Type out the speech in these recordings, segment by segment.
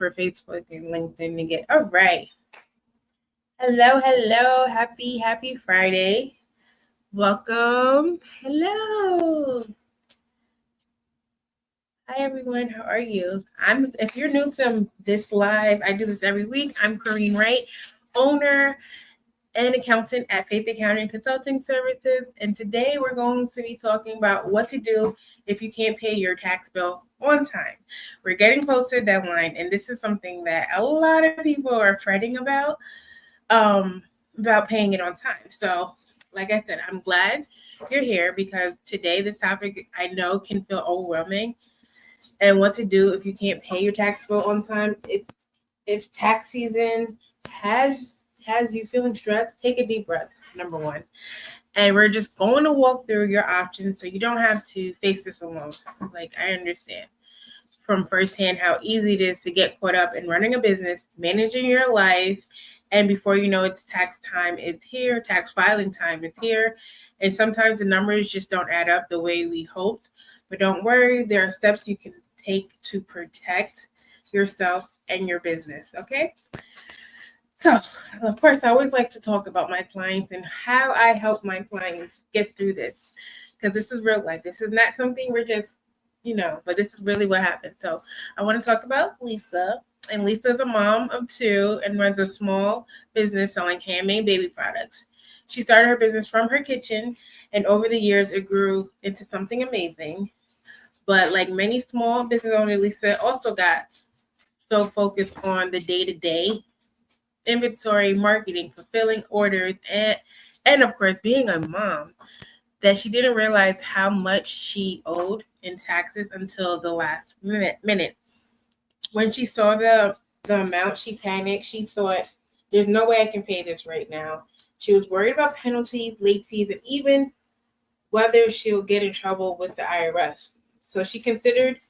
for Facebook and LinkedIn again. All right. Hello. Happy Friday. Welcome. Hello. Hi everyone. How are you? If you're new to this live, I do this every week. I'm Corrine Wright, owner and accountant at Faith Accounting Consulting Services. And today we're going to be talking about what to do if you can't pay your tax bill on time. We're getting close to the deadline, and this is something that a lot of people are fretting about paying it on time. So, like I said, I'm glad you're here because today this topic I know can feel overwhelming. And what to do if you can't pay your tax bill on time. It's tax season. Has you feeling stressed? Take a deep breath. Number one. And we're just going to walk through your options so you don't have to face this alone. Like, I understand from firsthand how easy it is to get caught up in running a business, managing your life, and before you know it's tax time is here, tax filing time is here, and sometimes the numbers just don't add up the way we hoped. But don't worry, there are steps you can take to protect yourself and your business, okay? So, of course, I always like to talk about my clients and how I help my clients get through this because this is real life. This is not something we're just, but this is really what happened. So, I want to talk about Lisa. And Lisa is a mom of two and runs a small business selling handmade baby products. She started her business from her kitchen, and over the years, it grew into something amazing. But like many small business owners, Lisa also got so focused on the day-to-day inventory, marketing, fulfilling orders, and of course being a mom that she didn't realize how much she owed in taxes until the last minute. When she saw the amount, she panicked. She thought, there's no way I can pay this right now. She was worried about penalties, late fees, and even whether she'll get in trouble with the IRS. So she considered,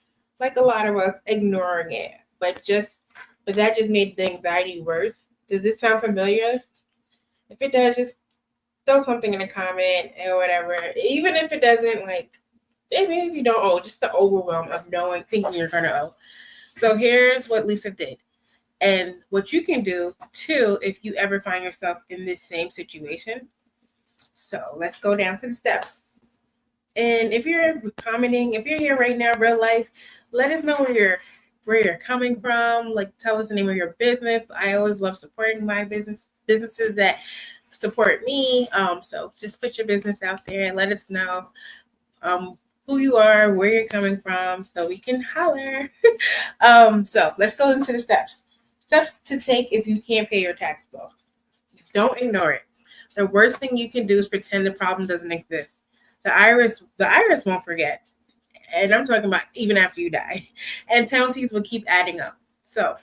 like a lot of us, ignoring it. But that just made the anxiety worse. Does this sound familiar? If it does, just throw something in a comment or whatever. Even if it doesn't, like, maybe if you don't owe, just the overwhelm of thinking you're going to owe. So here's what Lisa did. And what you can do, too, if you ever find yourself in this same situation. So let's go down to the steps. And if you're commenting, if you're here right now, real life, let us know where you're coming from. Like, tell us the name of your business. I always love supporting my businesses that support me. So just put your business out there and let us know who you are, where you're coming from, so we can holler. So let's go into the steps. Steps to take if you can't pay your tax bill. Don't ignore it. The worst thing you can do is pretend the problem doesn't exist. The IRS won't forget. And I'm talking about even after you die. And penalties will keep adding up. So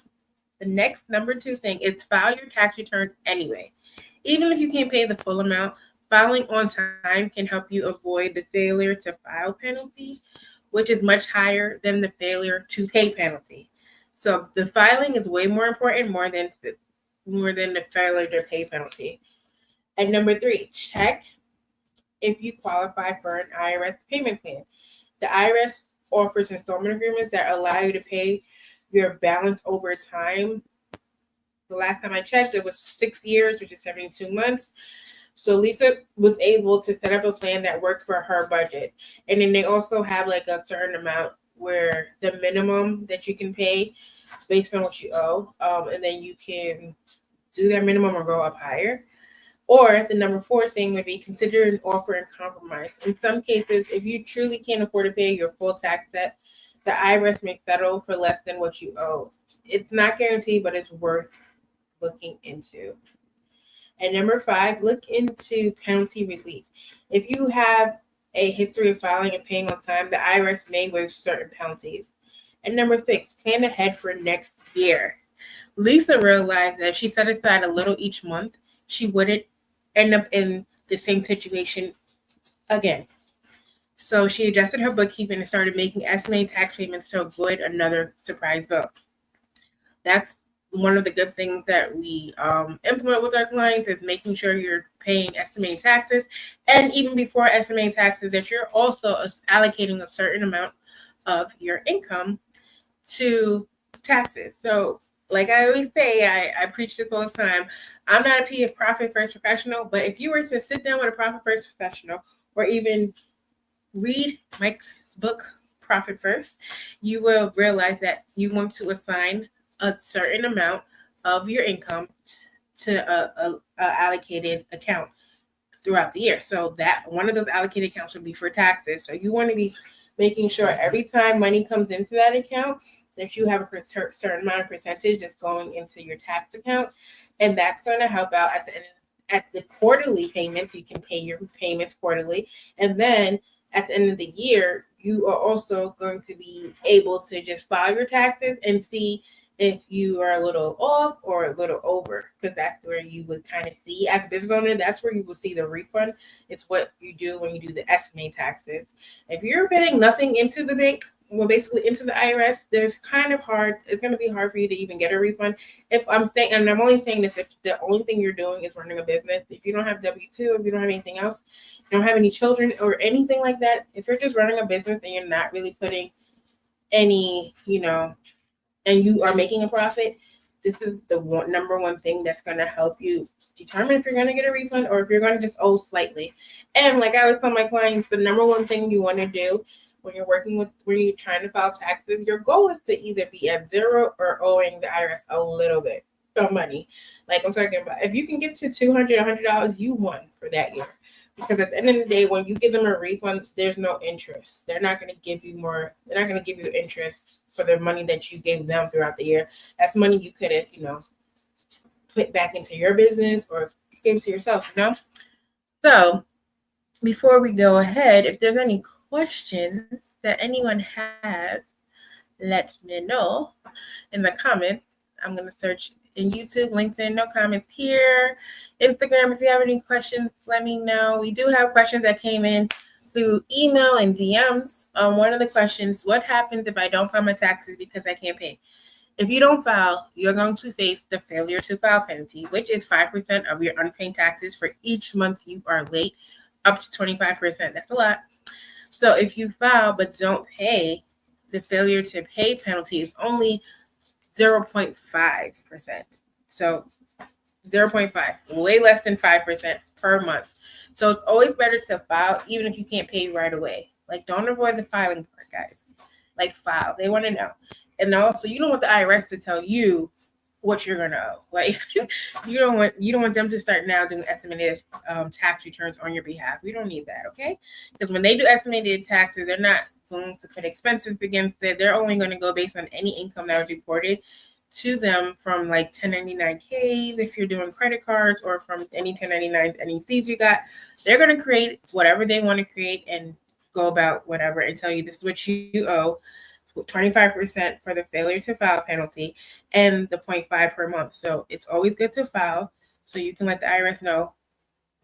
the next number 2 thing is file your tax return anyway. Even if you can't pay the full amount, filing on time can help you avoid the failure to file penalty, which is much higher than the failure to pay penalty. So the filing is way more important, more than the failure to pay penalty. And number 3, check if you qualify for an IRS payment plan. The IRS offers installment agreements that allow you to pay your balance over time. The last time I checked, it was 6 years, which is 72 months. So Lisa was able to set up a plan that worked for her budget. And then they also have like a certain amount where the minimum that you can pay based on what you owe. And then you can do that minimum or go up higher. Or the number 4 thing would be consider an offer and compromise. In some cases, if you truly can't afford to pay your full tax debt, the IRS may settle for less than what you owe. It's not guaranteed, but it's worth looking into. And number 5, look into penalty relief. If you have a history of filing and paying on time, the IRS may waive certain penalties. And number 6, plan ahead for next year. Lisa realized that if she set aside a little each month, she wouldn't end up in the same situation again. So she adjusted her bookkeeping and started making estimated tax payments to avoid another surprise bill. That's one of the good things that we implement with our clients is making sure you're paying estimated taxes. And even before estimated taxes, that you're also allocating a certain amount of your income to taxes. So like I always say, I preach this all the time. I'm not a profit first professional, but if you were to sit down with a profit first professional or even read Mike's book, Profit First, you will realize that you want to assign a certain amount of your income to a allocated account throughout the year. So that one of those allocated accounts would be for taxes. So you want to be making sure every time money comes into that account that you have a certain amount of percentage that's going into your tax account, and that's going to help out at the end at the quarterly payments. You can pay your payments quarterly, and then at the end of the year, you are also going to be able to just file your taxes and see if you are a little off or a little over, because that's where you would kind of see as a business owner, that's where you will see the refund. It's what you do when you do the estimated taxes. If you're putting nothing into the bank, well, basically into the IRS, it's going to be hard for you to even get a refund. If I'm saying, and I'm only saying this if the only thing you're doing is running a business, if you don't have W-2, if you don't have anything else, you don't have any children or anything like that, if you're just running a business and you're not really putting any, and you are making a profit, this is the number one thing that's going to help you determine if you're going to get a refund or if you're going to just owe slightly. And like I always tell my clients, the number one thing you want to do when you're trying to file taxes, your goal is to either be at zero or owing the IRS a little bit of money. Like I'm talking about, if you can get to $200, $100, you won for that year. Because at the end of the day, when you give them a refund, there's no interest. They're not going to give you more. They're not going to give you interest for the money that you gave them throughout the year. That's money you could have, put back into your business or gave to yourself, So before we go ahead, if there's any questions that anyone has, let me know in the comments. I'm going to search in YouTube, LinkedIn, no comments here. Instagram, if you have any questions, let me know. We do have questions that came in through email and DMs. One of the questions, what happens if I don't file my taxes because I can't pay? If you don't file, you're going to face the failure to file penalty, which is 5% of your unpaid taxes for each month you are late, up to 25%. That's a lot. So if you file but don't pay, the failure to pay penalty is only 0.5%. So 0.5, way less than 5% per month. So it's always better to file, even if you can't pay right away. Like, don't avoid the filing part, guys. Like, file. They want to know. And also, you don't want the IRS to tell you what you're gonna owe. Like, you don't want them to start now doing estimated tax returns on your behalf. We don't need that, okay? Because when they do estimated taxes, they're not going to put expenses against it. They're only going to go based on any income that was reported to them from like 1099Ks if you're doing credit cards, or from any 1099s, NECs you got. They're going to create whatever they want to create and go about whatever and tell you this is what you owe, 25% for the failure to file penalty, and the 0.5 per month. So it's always good to file so you can let the IRS know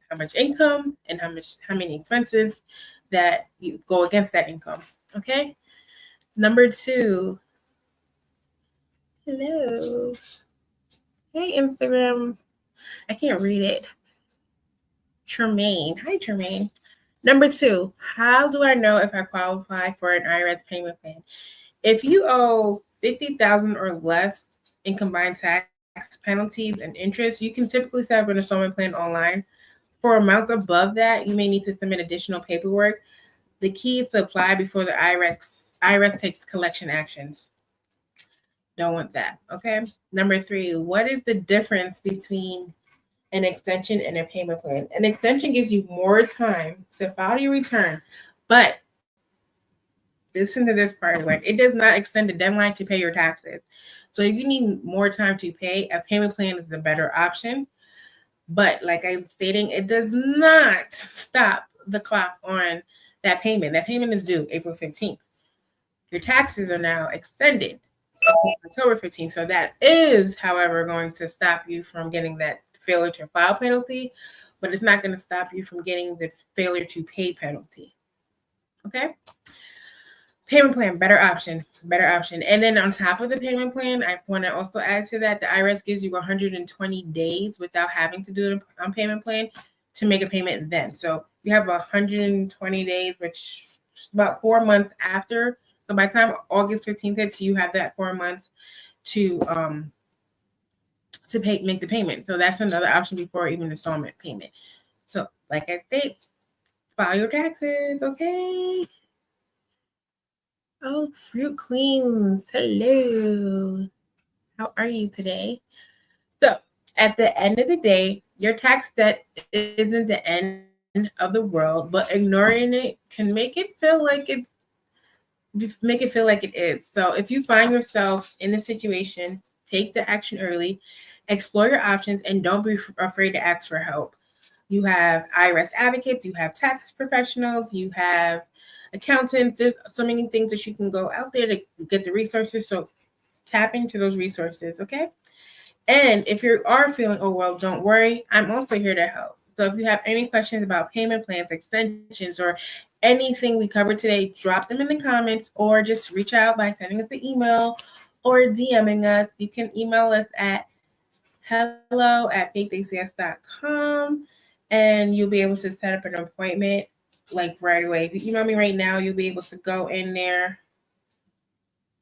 how much income and how many expenses that you go against that income. Okay. Number 2. Hello. Hey, Instagram. I can't read it. Tremaine. Hi, Tremaine. Number 2, how do I know if I qualify for an IRS payment plan? If you owe $50,000 or less in combined tax penalties and interest, you can typically set up an installment plan online. For amounts above that, you may need to submit additional paperwork. The key is to apply before the IRS takes collection actions. Don't want that, okay? Number 3, what is the difference between an extension and a payment plan? An extension gives you more time to file your return, but listen to this part, when it does not extend the deadline to pay your taxes. So if you need more time to pay, a payment plan is the better option. But like I'm stating, it does not stop the clock on that payment. That payment is due April 15th. Your taxes are now extended October 15th. So that is, however, going to stop you from getting that failure to file penalty, but it's not going to stop you from getting the failure to pay penalty. Okay? Payment plan, better option. And then on top of the payment plan, I want to also add to that, the IRS gives you 120 days without having to do it on payment plan to make a payment then. So you have 120 days, which is about 4 months after. So by the time August 15th hits, you have that 4 months to make the payment. So that's another option before even installment payment. So like I said, file your taxes, okay? Oh, Fruit Queens, hello. How are you today? So at the end of the day, your tax debt isn't the end of the world, but ignoring it can make it feel like it is. So if you find yourself in this situation, take the action early, explore your options, and don't be afraid to ask for help. You have IRS advocates, you have tax professionals, you have accountants. There's so many things that you can go out there to get the resources. So tap into those resources, okay? And if you are feeling overwhelmed, don't worry. I'm also here to help. So if you have any questions about payment plans, extensions, or anything we covered today, drop them in the comments or just reach out by sending us the email or DMing us. You can email us at hello@faithacs.com and you'll be able to set up an appointment like right away. If you email me right now, you'll be able to go in there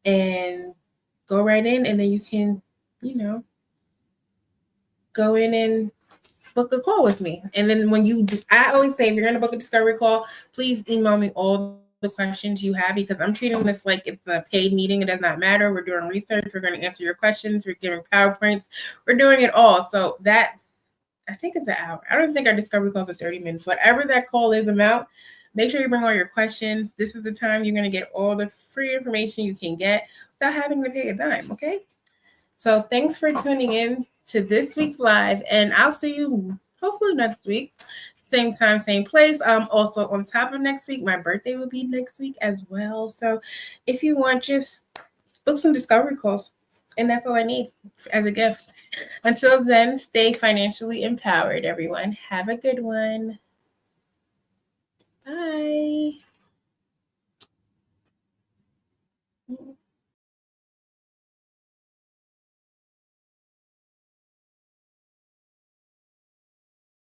and go right in, and then you can, go in and book a call with me. And then when you do, I always say, if you're going to book a discovery call, please email me all the questions you have, because I'm treating this like it's a paid meeting. It does not matter. We're doing research. We're going to answer your questions. We're giving PowerPoints. We're doing it all. So that, I think it's an hour. I don't think our discovery calls are 30 minutes. Whatever that call is about, make sure you bring all your questions. This is the time you're going to get all the free information you can get without having to pay a dime, okay? So thanks for tuning in to this week's live, and I'll see you hopefully next week. Same time, same place. Also on top of next week, my birthday will be next week as well. So if you want, just book some discovery calls, and that's all I need as a gift. Until then, stay financially empowered, everyone. Have a good one. Bye.